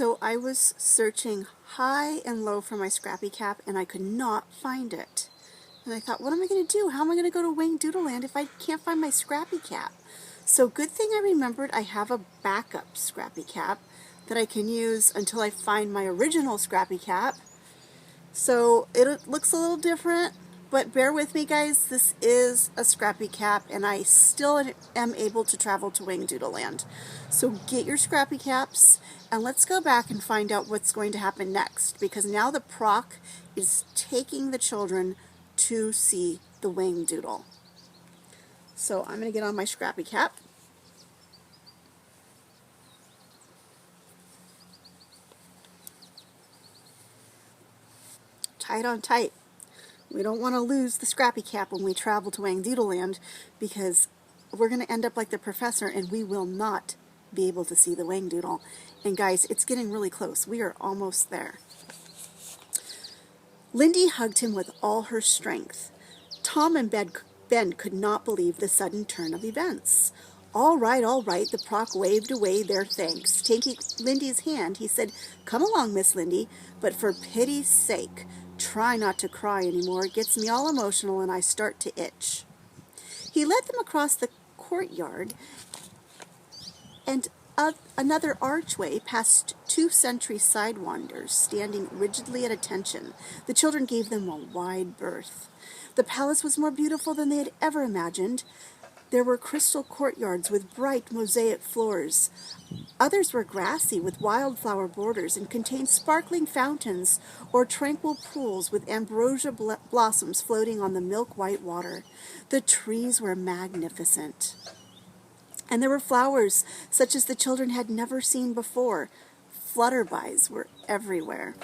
So I was searching high and low for my Scrappy Cap and I could not find it. And I thought, what am I going to do? How am I going to go to Whangdoodle Land if I can't find my Scrappy Cap? So good thing I remembered I have a backup Scrappy Cap that I can use until I find my original Scrappy Cap. So it looks a little different, but bear with me, guys. This is a Scrappy Cap, and I still am able to travel to Whangdoodle Land. So get your Scrappy Caps, and let's go back and find out what's going to happen next, because now the Proc is taking the children to see the Whangdoodle. So I'm going to get on my Scrappy Cap. Tie it on tight. We don't want to lose the Scrappy Cap when we travel to Whangdoodle Land, because we're going to end up like the professor and we will not be able to see the Whangdoodle. And guys, it's getting really close. We are almost there. Lindy hugged him with all her strength. Tom and Ben could not believe the sudden turn of events. All right, the Proc waved away their thanks. Taking Lindy's hand, he said, "Come along, Miss Lindy, but for pity's sake, try not to cry anymore. It gets me all emotional and I start to itch." He led them across the courtyard and another archway past two sentry sidewinders standing rigidly at attention. The children gave them a wide berth. The palace was more beautiful than they had ever imagined. There were crystal courtyards with bright mosaic floors. Others were grassy with wildflower borders and contained sparkling fountains or tranquil pools with ambrosia blossoms floating on the milk-white water. The trees were magnificent. And there were flowers such as the children had never seen before. Flutterbys were everywhere.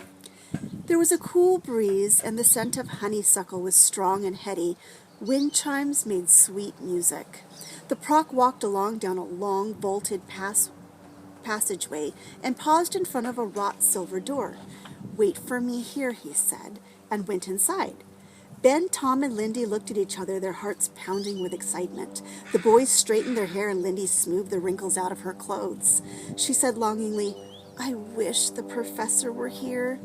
There was a cool breeze, and the scent of honeysuckle was strong and heady. Wind chimes made sweet music. The Proc walked along down a long, vaulted passageway and paused in front of a wrought silver door. "Wait for me here," he said, and went inside. Ben, Tom, and Lindy looked at each other, their hearts pounding with excitement. The boys straightened their hair and Lindy smoothed the wrinkles out of her clothes. She said longingly, "I wish the professor were here."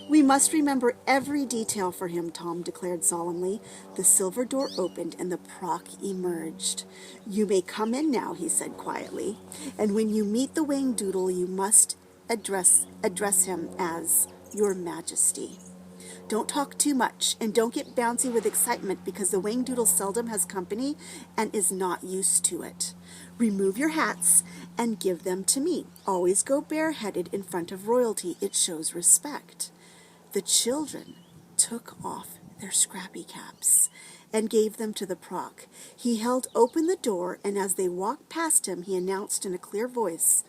"We must remember every detail for him," Tom declared solemnly. The silver door opened and the Proc emerged. "You may come in now," he said quietly. "And when you meet the Whangdoodle, you must address him as Your Majesty. Don't talk too much, and don't get bouncy with excitement, because the Whangdoodle seldom has company and is not used to it. Remove your hats and give them to me. Always go bareheaded in front of royalty. It shows respect." The children took off their Scrappy Caps and gave them to the Proc. He held open the door, and as they walked past him, he announced in a clear voice,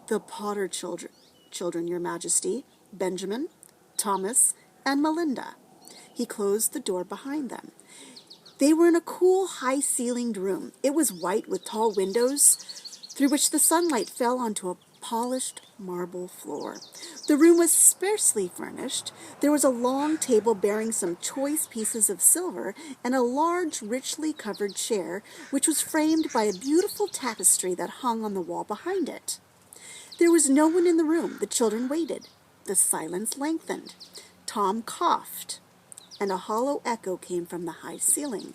"The Potter children, Your Majesty, Benjamin, Thomas, and Melinda." He closed the door behind them. They were in a cool, high-ceilinged room. It was white with tall windows through which the sunlight fell onto a polished marble floor. The room was sparsely furnished. There was a long table bearing some choice pieces of silver and a large, richly covered chair, which was framed by a beautiful tapestry that hung on the wall behind it. There was no one in the room. The children waited. The silence lengthened. Tom coughed, and a hollow echo came from the high ceiling.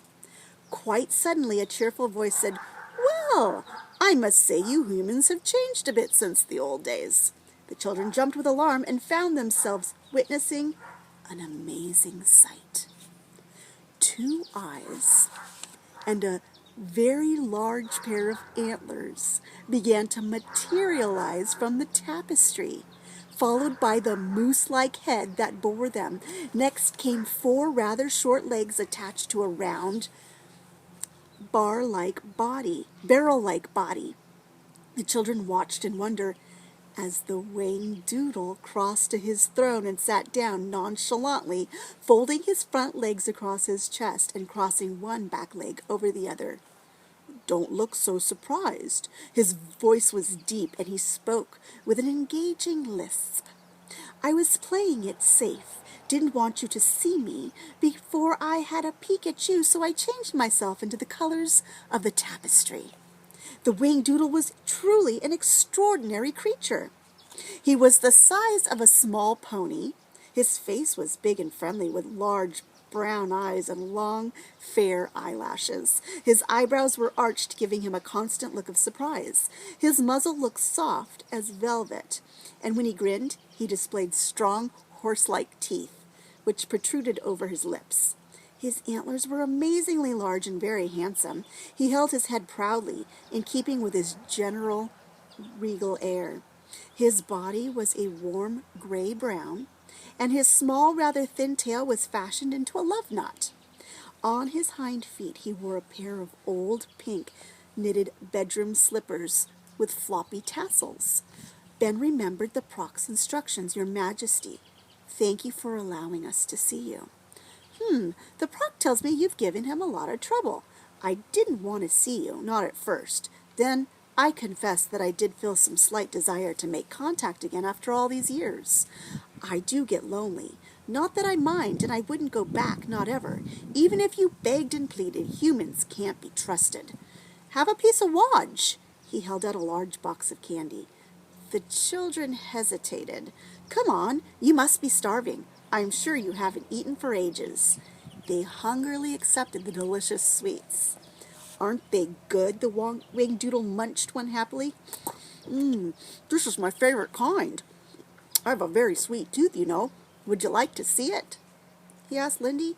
Quite suddenly, a cheerful voice said, "Well, I must say you humans have changed a bit since the old days." The children jumped with alarm and found themselves witnessing an amazing sight. Two eyes and a very large pair of antlers began to materialize from the tapestry, followed by the moose-like head that bore them. Next came four rather short legs attached to a round, barrel-like body. The children watched in wonder as the Whangdoodle crossed to his throne and sat down nonchalantly, folding his front legs across his chest and crossing one back leg over the other. "Don't look so surprised." His voice was deep, and he spoke with an engaging lisp. "I was playing it safe. Didn't want you to see me before I had a peek at you, so I changed myself into the colors of the tapestry." The Whangdoodle was truly an extraordinary creature. He was the size of a small pony. His face was big and friendly, with large brown eyes and long, fair eyelashes. His eyebrows were arched, giving him a constant look of surprise. His muzzle looked soft as velvet, and when he grinned, he displayed strong, horse-like teeth, which protruded over his lips. His antlers were amazingly large and very handsome. He held his head proudly, in keeping with his general regal air. His body was a warm gray-brown, and his small, rather thin tail was fashioned into a love knot. On his hind feet he wore a pair of old pink knitted bedroom slippers with floppy tassels. Ben remembered the Proc's instructions. Your Majesty, thank you for allowing us to see you. The Proc tells me you've given him a lot of trouble. I didn't want to see you, not at first. Then I confess that I did feel some slight desire to make contact again after all these years. I do get lonely. Not that I mind, and I wouldn't go back, not ever. Even if you begged and pleaded, humans can't be trusted. Have a piece of wodge. He held out a large box of candy. The children hesitated. Come on, you must be starving. I'm sure you haven't eaten for ages. They hungrily accepted the delicious sweets. Aren't they good? The Whangdoodle munched one happily. This is my favorite kind. I have a very sweet tooth, you know. Would you like to see it? He asked Lindy.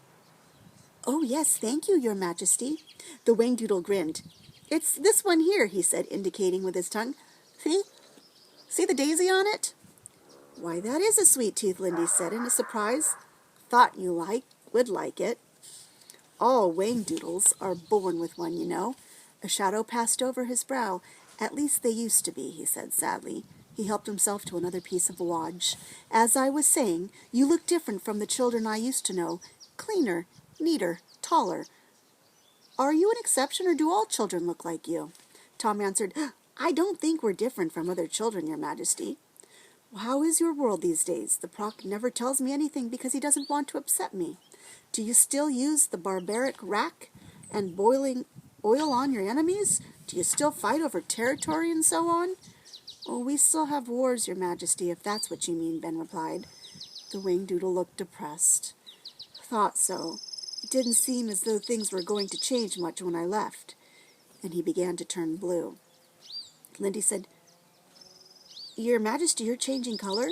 Oh, yes, thank you, Your Majesty. The Whangdoodle grinned. It's this one here, he said, indicating with his tongue. See? See the daisy on it? Why, that is a sweet tooth, Lindy said in a surprise. Thought you would like it. All Whangdoodles are born with one, you know. A shadow passed over his brow. At least they used to be, he said sadly. He helped himself to another piece of wodge. As I was saying, you look different from the children I used to know. Cleaner, neater, taller. Are you an exception, or do all children look like you? Tom answered, I don't think we're different from other children, Your Majesty. How is your world these days? The Proc never tells me anything because he doesn't want to upset me. Do you still use the barbaric rack and boiling oil on your enemies? Do you still fight over territory and so on? Oh, we still have wars, Your Majesty, if that's what you mean, Ben replied. The Whangdoodle looked depressed. Thought so. It didn't seem as though things were going to change much when I left. And he began to turn blue. Lindy said, Your Majesty, you're changing color?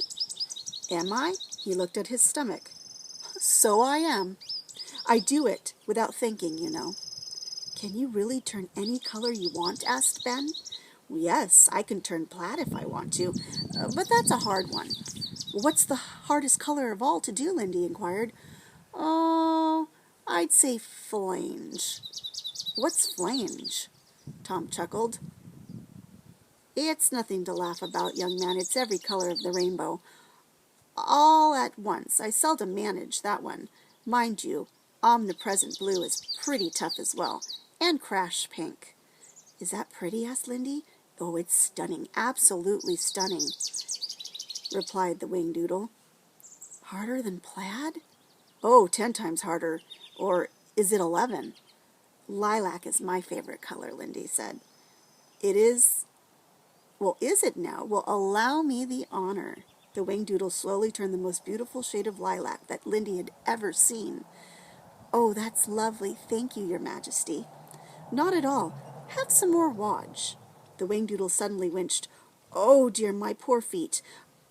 Am I? He looked at his stomach. So I am. I do it without thinking, you know. Can you really turn any color you want? Asked Ben. Yes, I can turn plaid if I want to, but that's a hard one. What's the hardest color of all to do? Lindy inquired. Oh, I'd say flange. What's flange? Tom chuckled. It's nothing to laugh about, young man. It's every color of the rainbow. All at once. I seldom manage that one. Mind you, omnipresent blue is pretty tough as well. And crash pink. Is that pretty? Asked Lindy. Oh, it's stunning. Absolutely stunning, replied the Whangdoodle. Harder than plaid? Oh, 10 times harder. Or is it 11? Lilac is my favorite color, Lindy said. It is? Well, is it now? Well, allow me the honor. The Whangdoodle slowly turned the most beautiful shade of lilac that Lindy had ever seen. Oh, that's lovely. Thank you, Your Majesty. Not at all. Have some more wodge. The Whangdoodle suddenly winced. Oh, dear, my poor feet.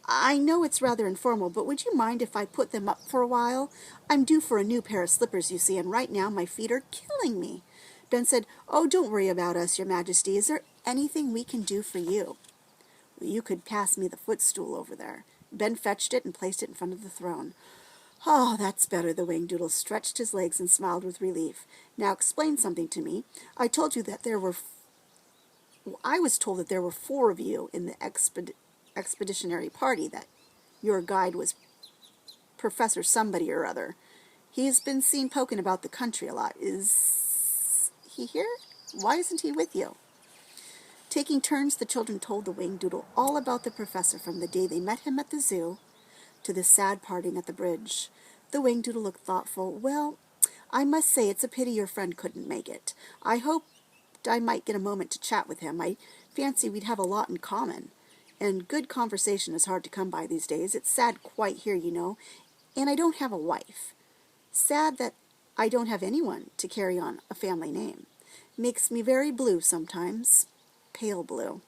I know it's rather informal, but would you mind if I put them up for a while? I'm due for a new pair of slippers, you see, and right now my feet are killing me. Ben said, Oh, don't worry about us, Your Majesty. Is there anything we can do for you? Well, you could pass me the footstool over there. Ben fetched it and placed it in front of the throne. Oh, that's better. The Whangdoodle stretched his legs and smiled with relief. Now explain something to me. I was told that there were 4 of you in the expeditionary party, that your guide was Professor somebody or other. He's been seen poking about the country a lot. Is he here? Why isn't he with you? Taking turns, the children told the Whangdoodle all about the professor from the day they met him at the zoo to the sad parting at the bridge. The Whangdoodle looked thoughtful. Well, I must say it's a pity your friend couldn't make it. I hoped I might get a moment to chat with him. I fancy we'd have a lot in common. and good conversation is hard to come by these days. It's sad quite here, you know, and I don't have a wife. Sad that I don't have anyone to carry on a family name. Makes me very blue sometimes. Pale blue.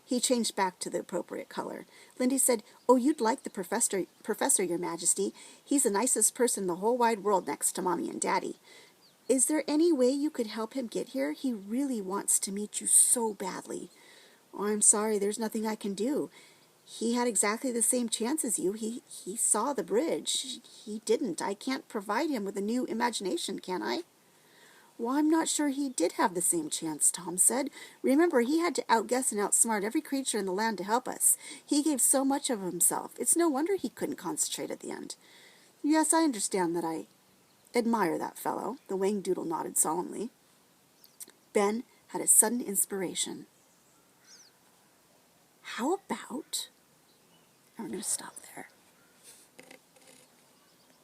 He changed back to the appropriate color. Lindy said, "Oh, you'd like the professor, Your Majesty. He's the nicest person in the whole wide world next to Mommy and Daddy. Is there any way you could help him get here? He really wants to meet you so badly." "Oh, I'm sorry, there's nothing I can do. He had exactly the same chance as you. He saw the bridge. He didn't. I can't provide him with a new imagination, can I?" "Well, I'm not sure he did have the same chance," Tom said. "Remember, he had to outguess and outsmart every creature in the land to help us. He gave so much of himself. It's no wonder he couldn't concentrate at the end." "Yes, I understand that. I admire that fellow." The Whangdoodle nodded solemnly. Ben had a sudden inspiration. "How about..." I'm going to stop there.